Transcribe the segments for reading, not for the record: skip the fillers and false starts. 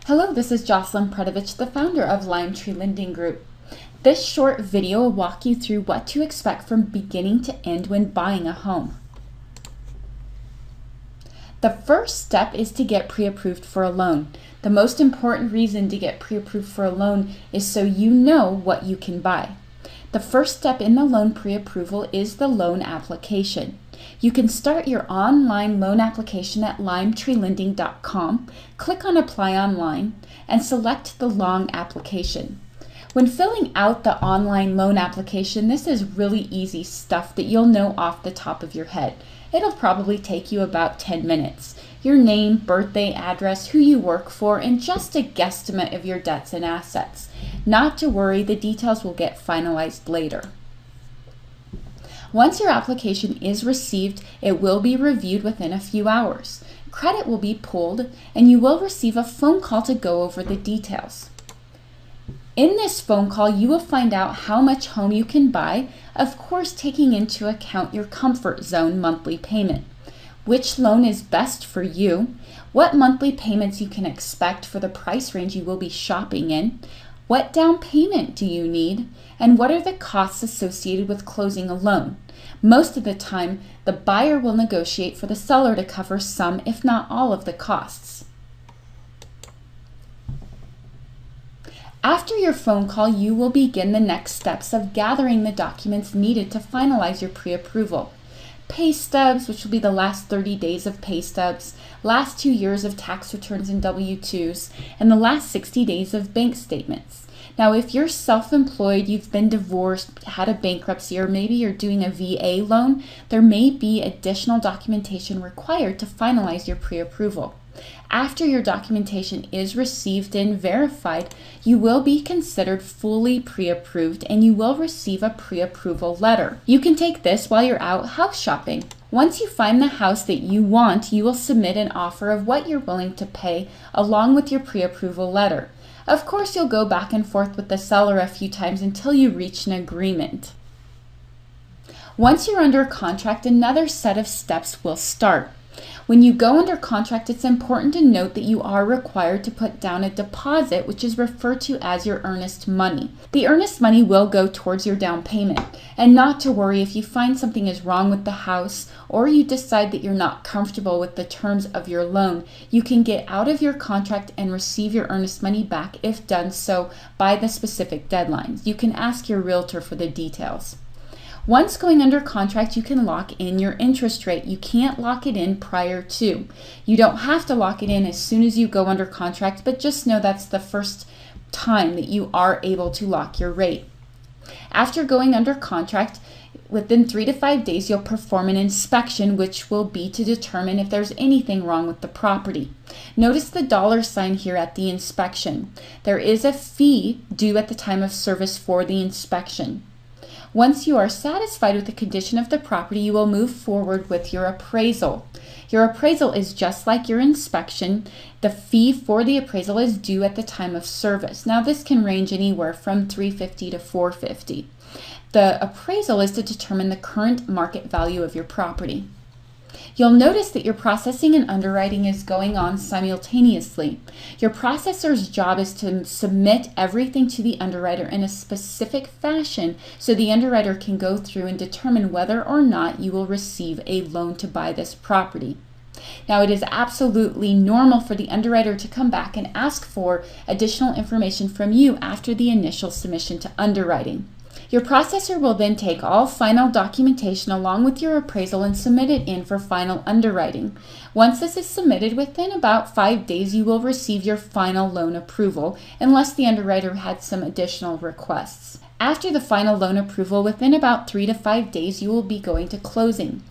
Hello, this is Jocelyn Predovich, the founder of Lime Tree Lending Group. This short video will walk you through what to expect from beginning to end when buying a home. The first step is to get pre-approved for a loan. The most important reason to get pre-approved for a loan is so you know what you can buy. The first step in the loan pre-approval is the loan application. You can start your online loan application at limetreelending.com, click on Apply Online, and select the long application. When filling out the online loan application, this is really easy stuff that you'll know off the top of your head. It'll probably take you about 10 minutes. Your name, birthday, address, who you work for, and just a guesstimate of your debts and assets. Not to worry, the details will get finalized later. Once your application is received, it will be reviewed within a few hours. Credit will be pulled, and you will receive a phone call to go over the details. In this phone call, you will find out how much home you can buy, of course taking into account your comfort zone monthly payment, which loan is best for you, what monthly payments you can expect for the price range you will be shopping in, what down payment do you need, and what are the costs associated with closing a loan. Most of the time, the buyer will negotiate for the seller to cover some, if not all, of the costs. After your phone call, you will begin the next steps of gathering the documents needed to finalize your pre-approval. Pay stubs, which will be the last 30 days of pay stubs, last 2 years of tax returns and W-2s, and the last 60 days of bank statements. Now, if you're self-employed, you've been divorced, had a bankruptcy, or maybe you're doing a VA loan, there may be additional documentation required to finalize your pre-approval. After your documentation is received and verified, you will be considered fully pre-approved and you will receive a pre-approval letter. You can take this while you're out house shopping. Once you find the house that you want, you will submit an offer of what you're willing to pay along with your pre-approval letter. Of course, you'll go back and forth with the seller a few times until you reach an agreement. Once you're under contract, another set of steps will start. When you go under contract, it's important to note that you are required to put down a deposit, which is referred to as your earnest money. The earnest money will go towards your down payment. And not to worry, if you find something is wrong with the house or you decide that you're not comfortable with the terms of your loan, you can get out of your contract and receive your earnest money back if done so by the specific deadlines. You can ask your realtor for the details. Once going under contract, you can lock in your interest rate. You can't lock it in prior to. You don't have to lock it in as soon as you go under contract, but just know that's the first time that you are able to lock your rate. After going under contract, within 3 to 5 days, you'll perform an inspection, which will be to determine if there's anything wrong with the property. Notice the $sign here at the inspection. There is a fee due at the time of service for the inspection. Once you are satisfied with the condition of the property, you will move forward with your appraisal. Your appraisal is just like your inspection. The fee for the appraisal is due at the time of service. Now, this can range anywhere from $350 to $450. The appraisal is to determine the current market value of your property. You'll notice that your processing and underwriting is going on simultaneously. Your processor's job is to submit everything to the underwriter in a specific fashion so the underwriter can go through and determine whether or not you will receive a loan to buy this property. Now, it is absolutely normal for the underwriter to come back and ask for additional information from you after the initial submission to underwriting. Your processor will then take all final documentation along with your appraisal and submit it in for final underwriting. Once this is submitted, within about 5 days, you will receive your final loan approval, unless the underwriter had some additional requests. After the final loan approval, within about 3 to 5 days, you will be going to closing.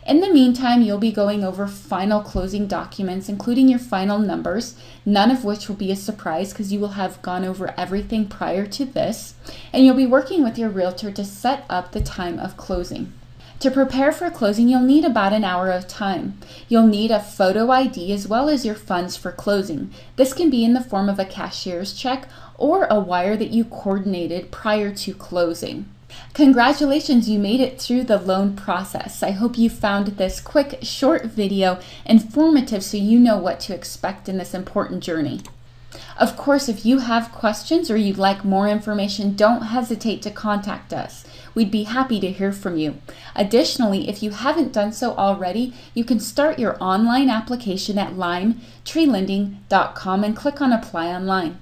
In the meantime, you'll be going over final closing documents, including your final numbers, none of which will be a surprise because you will have gone over everything prior to this, and you'll be working with your realtor to set up the time of closing. To prepare for closing, you'll need about an hour of time. You'll need a photo ID as well as your funds for closing. This can be in the form of a cashier's check or a wire that you coordinated prior to closing. Congratulations, you made it through the loan process. I hope you found this quick, short video informative so you know what to expect in this important journey. Of course, if you have questions or you'd like more information, don't hesitate to contact us. We'd be happy to hear from you. Additionally, if you haven't done so already, you can start your online application at limetreelending.com and click on Apply Online.